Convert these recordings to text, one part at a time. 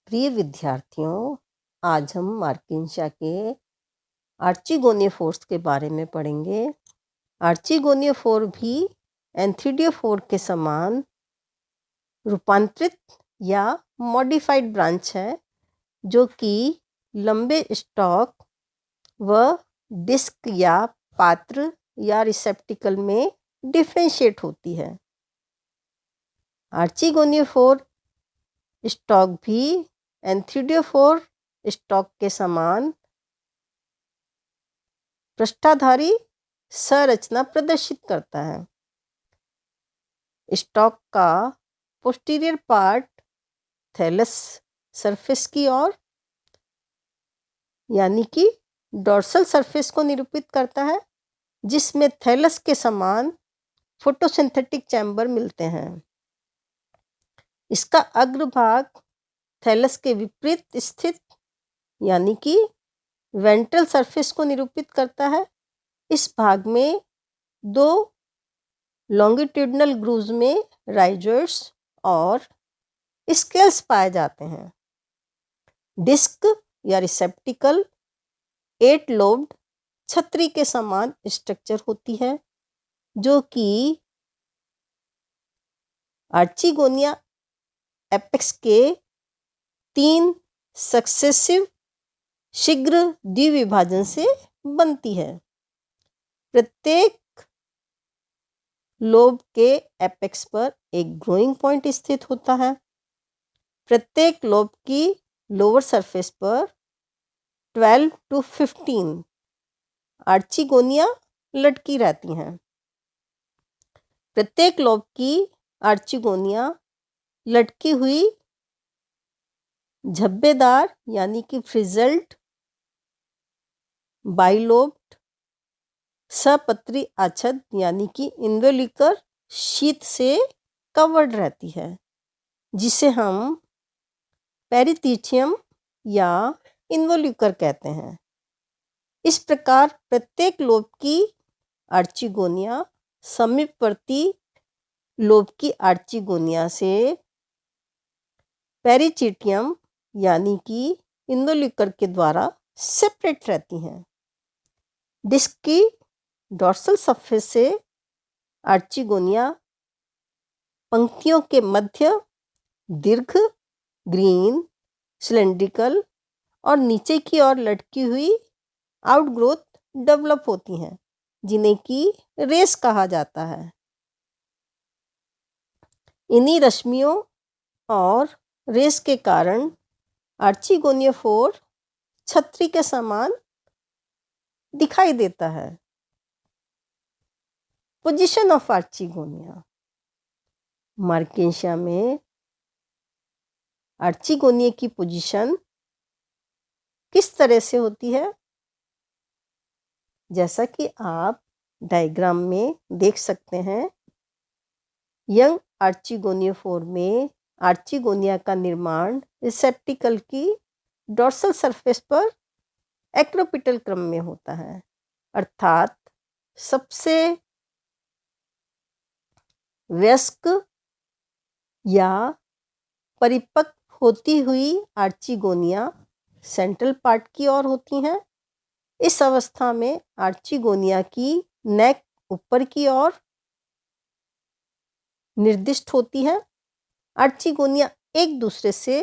प्रिय विद्यार्थियों, आज हम मार्किंशा के आर्चिगोनियोफोर्स के बारे में पढ़ेंगे। आर्चिगोनियोफोर भी एंथिडियोफोर के समान रूपांतरित या मॉडिफाइड ब्रांच है, जो कि लंबे स्टॉक व डिस्क या पात्र या रिसेप्टिकल में डिफरेंशिएट होती है। आर्चिगोनियोफोर स्टॉक भी एंथिडियोफोर स्टॉक के समान पृष्ठाधारी संरचना प्रदर्शित करता है। स्टॉक का पोस्टीरियर पार्ट थैलस सरफेस की ओर यानी कि डॉर्सल सरफेस को निरूपित करता है, जिसमें थैलस के समान फोटोसिंथेटिक चैम्बर मिलते हैं। इसका अग्रभाग थैलस के विपरीत स्थित यानी कि वेंट्रल सरफेस को निरूपित करता है। इस भाग में दो लॉन्गिट्यूडनल ग्रूव्स में राइजोइड्स और स्केल्स पाए जाते हैं। डिस्क या रिसेप्टिकल 8 लोब्ड छतरी के समान स्ट्रक्चर होती है, जो कि आर्चिगोनिया एपेक्स के 3 सक्सेसिव शीघ्र द्विविभाजन से बनती है। प्रत्येक लोब के एपेक्स पर एक ग्रोइंग पॉइंट स्थित होता है। प्रत्येक लोब की लोअर सरफेस पर 12 to 15 आर्चिगोनिया लटकी रहती हैं। प्रत्येक लोब की आर्चिगोनिया लटकी हुई झब्बेदार यानी कि फ्रिजल्ड बाइलोब्ड सपत्री आच्छद यानी कि इन्वोल्यूकर शीथ से कवर्ड रहती है, जिसे हम पेरिथीथियम या इन्वोल्यूकर कहते हैं। इस प्रकार प्रत्येक लोब की आर्चिगोनिया समीपवर्ती लोब की आर्चिगोनिया से पेरिचिटियम यानी कि इन्वोल्यूकर के द्वारा सेपरेट रहती हैं। डिस्क की डॉर्सल सरफेस से आर्चिगोनिया पंक्तियों के मध्य दीर्घ, ग्रीन, सिलेंड्रिकल और नीचे की ओर लटकी हुई आउटग्रोथ डेवलप होती हैं, जिन्हें कि रेस कहा जाता है। इन्हीं रश्मियों और रेस के कारण आर्चिगोनियोफोर छतरी के समान दिखाई देता है। Position of archegonia. मार्किंशा में आर्चिगोनिया की पोजीशन किस तरह से होती है, जैसा कि आप डायग्राम में देख सकते हैं। यंग आर्चिगोनियोफोर में आर्चिगोनिया का निर्माण रिसेप्टिकल की डॉर्सल सरफेस पर एक्रोपिटल क्रम में होता है, अर्थात सबसे वयस्क या परिपक्व होती हुई आर्चिगोनिया सेंट्रल पार्ट की ओर होती हैं। इस अवस्था में आर्चिगोनिया की नेक ऊपर की ओर निर्दिष्ट होती है। आर्चिगोनिया एक दूसरे से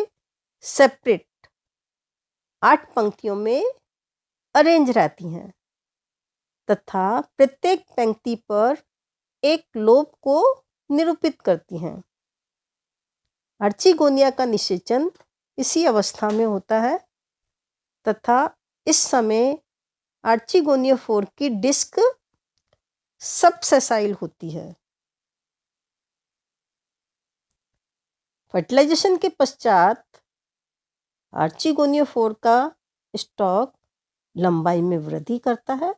सेपरेट 8 पंक्तियों में अरेंज रहती हैं तथा प्रत्येक पंक्ति पर एक लोब को निरूपित करती हैं। आर्चिगोनिया का निषेचन इसी अवस्था में होता है तथा इस समय आर्चिगोनियोफोर की डिस्क सबसेसाइल होती है। फर्टिलाइजेशन के पश्चात आर्चिगोनियोफोर का स्टॉक लंबाई में वृद्धि करता है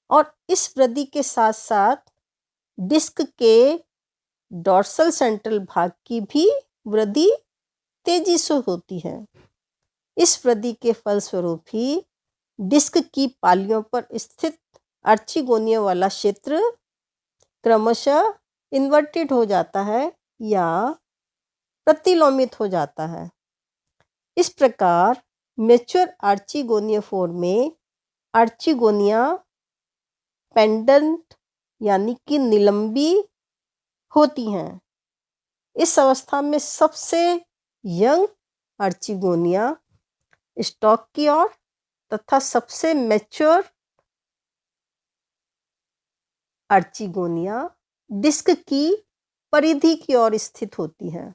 और इस वृद्धि के साथ साथ डिस्क के डॉर्सल सेंट्रल भाग की भी वृद्धि तेजी से होती है। इस वृद्धि के फलस्वरूप ही डिस्क की पालियों पर स्थित आर्चिगोनिया वाला क्षेत्र क्रमशः इन्वर्टेड हो जाता है या प्रतिलोमित हो जाता है। इस प्रकार मैच्योर आर्चिगोनियोफोर में आर्चिगोनिया पेंडेंट यानी कि निलंबी होती हैं। इस अवस्था में सबसे यंग आर्चिगोनिया स्टॉक की ओर तथा सबसे मैच्योर आर्चिगोनिया डिस्क की परिधि की ओर स्थित होती है।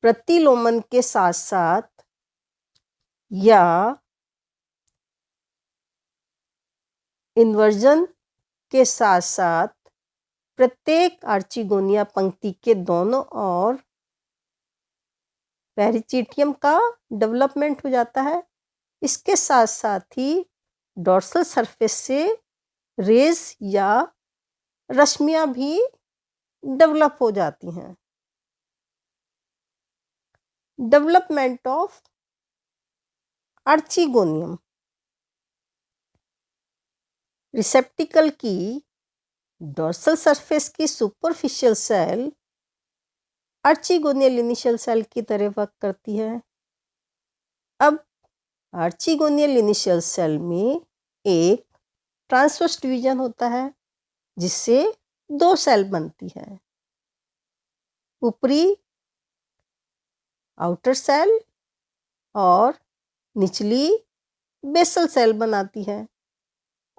प्रतिलोमन के साथ साथ या इन्वर्जन के साथ साथ प्रत्येक आर्चिगोनिया पंक्ति के दोनों ओर पेरिचिटियम का डेवलपमेंट हो जाता है। इसके साथ साथ ही डोर्सल सरफेस से रेज या रश्मियां भी डेवलप हो जाती हैं। Development of archegonium. रिसेप्टिकल की डोर्सल सरफेस की सुपरफिशियल सेल आर्चिगोनियल इनिशियल सेल की तरह वर्क करती है। अब आर्चिगोनियल इनिशियल सेल में एक ट्रांसवर्स डिवीजन होता है जिससे दो सेल बनती है, ऊपरी आउटर सेल और निचली बेसल सेल बनाती है।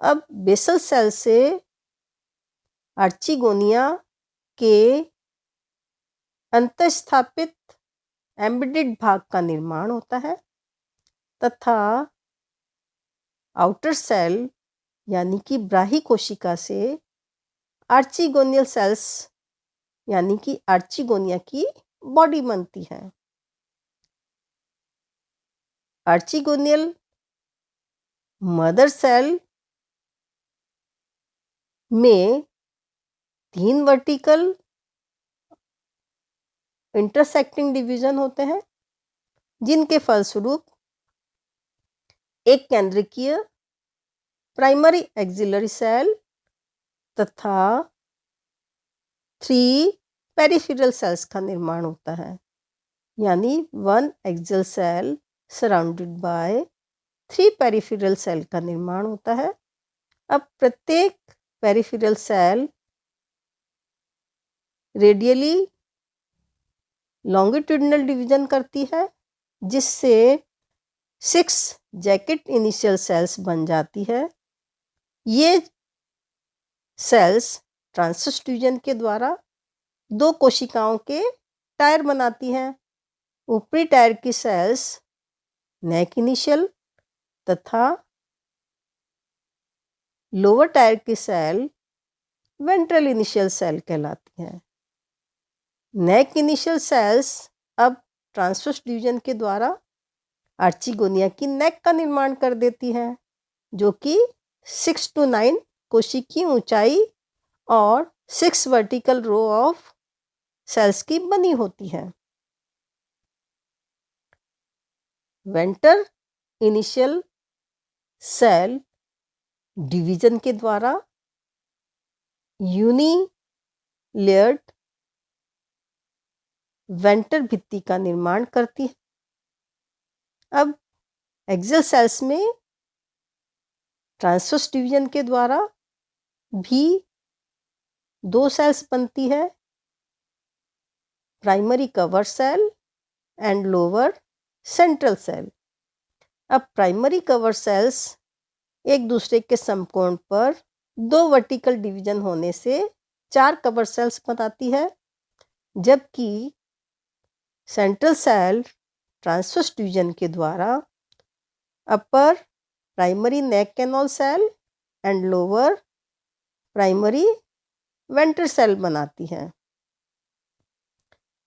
अब बेसल सेल से आर्चिगोनिया के अंतःस्थापित एम्बेडेड भाग का निर्माण होता है तथा आउटर सेल यानी कि ब्राही कोशिका से आर्चिगोनियल सेल्स यानी कि आर्चिगोनिया की बॉडी बनती है। आर्चिगोनियल मदर सेल में 3 वर्टिकल इंटरसेक्टिंग डिवीजन होते हैं जिनके फलस्वरूप एक केंद्रकीय प्राइमरी एक्सिलरी सेल तथा 3 पेरिफेरल सेल्स का निर्माण होता है, यानी 1 axial cell surrounded by 3 peripheral cell का निर्माण होता है। अब प्रत्येक peripheral cell radially longitudinal division करती है जिससे 6 जैकेट इनिशियल सेल्स बन जाती है। ये सेल्स ट्रांसवर्स डिवीजन के द्वारा 2 कोशिकाओं के टायर बनाती हैं। ऊपरी टायर की सेल्स नेक इनिशियल तथा लोअर टायर की सेल वेंट्रल इनिशियल सेल कहलाती हैं। नेक इनिशियल सेल्स अब ट्रांसवर्स डिवीजन के द्वारा आर्चिगोनिया की नेक का निर्माण कर देती हैं जो कि 6 to 9 कोशिकीय ऊंचाई और 6 वर्टिकल रो ऑफ सेल्स की बनी होती है। वेंटर इनिशियल सेल डिवीजन के द्वारा यूनी लेयर्ड वेंटर भित्ति का निर्माण करती है। अब एक्सियल सेल्स में ट्रांसवर्स डिवीजन के द्वारा भी 2 सेल्स बनती है, primary cover cell and lower central cell. अब प्राइमरी कवर सेल्स एक दूसरे के समकोण पर 2 वर्टिकल डिवीजन होने से 4 कवर सेल्स बनाती है, जबकि सेंट्रल सेल ट्रांसवर्स डिवीजन के द्वारा upper primary neck canal cell and lower primary ventral cell बनाती है।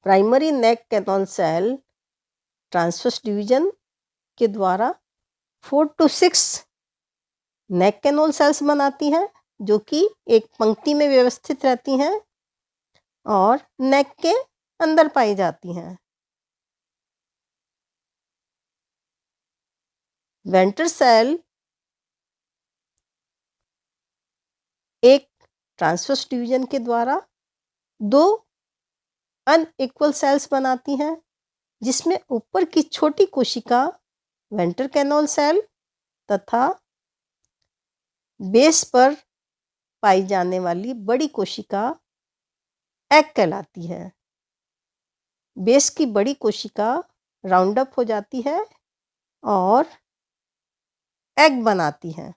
Primary neck canal cell transverse division के द्वारा 4 to 6 नेक कैनल सेल्स बनाती हैं जो कि एक पंक्ति में व्यवस्थित रहती हैं और नेक के अंदर पाई जाती हैं। वेंट्रल सेल एक ट्रांसवर्स डिवीजन के द्वारा 2 अनइक्वल सेल्स बनाती हैं जिसमें ऊपर की छोटी कोशिका वेंट्रल कैनोल सेल तथा बेस पर पाई जाने वाली बड़ी कोशिका एग कहलाती है। बेस की बड़ी कोशिका राउंड अप हो जाती है और एग बनाती है।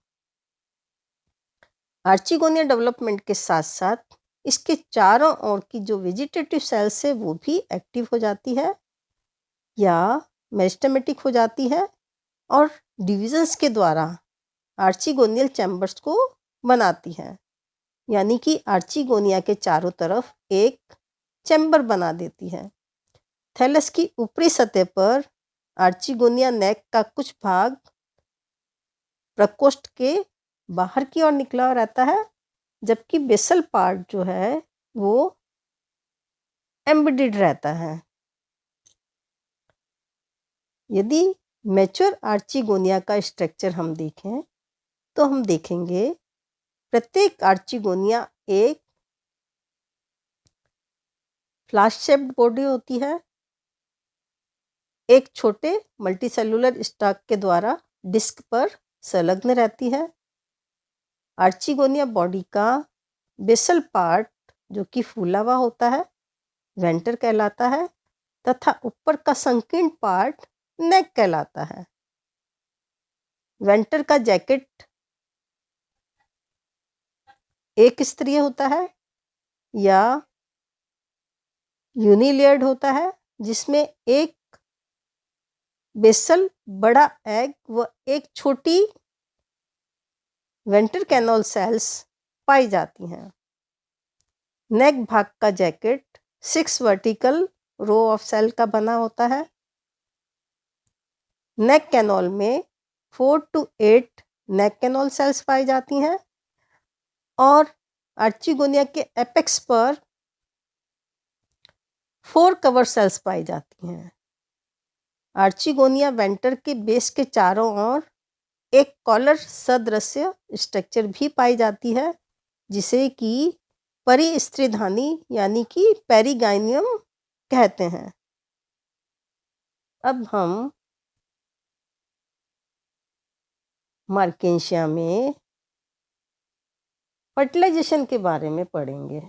आर्चिगोनिया डेवलपमेंट के साथ साथ इसके चारों ओर की जो वेजिटेटिव सेल्स है वो भी एक्टिव हो जाती है या मेरिस्टेमेटिक हो जाती है और डिविजन्स के द्वारा आर्चिगोनियल चैम्बर्स को बनाती है, यानी कि आर्चिगोनिया के चारों तरफ एक चैम्बर बना देती है। थैलस की ऊपरी सतह पर आर्चिगोनिया नेक का कुछ भाग प्रकोष्ठ के बाहर की ओर निकला रहता है, जबकि बेसल पार्ट जो है वो एम्बेडेड रहता है। यदि मैच्योर आर्चिगोनिया का स्ट्रक्चर हम देखें तो हम देखेंगे प्रत्येक आर्चिगोनिया एक फ्लास्क शेप्ड बॉडी होती है, एक छोटे मल्टीसेलुलर स्टॉक के द्वारा डिस्क पर संलग्न रहती है। आर्चिगोनिया बॉडी का बेसल पार्ट जो कि फूला हुआ होता है वेंटर कहलाता है तथा ऊपर का संकीर्ण पार्ट नेक कहलाता है। वेंटर का जैकेट एक स्तरीय होता है या यूनिलेयर्ड होता है, जिसमें एक बेसल बड़ा एग व एक छोटी वेंटर कैनोल सेल्स पाई जाती हैं। नेक भाग का jacket 6 vertical row of cell का बना होता है। नेक कैनोल में 4 to 8 नेक कैनोल सेल्स पाई जाती हैं और आर्चिगोनिया के एपेक्स पर 4 कवर सेल्स पाई जाती हैं। आर्चिगोनिया वेंटर के बेस के चारों ओर एक कॉलर सदृश्य स्ट्रक्चर भी पाई जाती है, जिसे कि परिस्त्रिधानी यानी कि पेरिगाइनियम कहते हैं। अब हम मार्केंशिया में फर्टिलाइजेशन के बारे में पढ़ेंगे।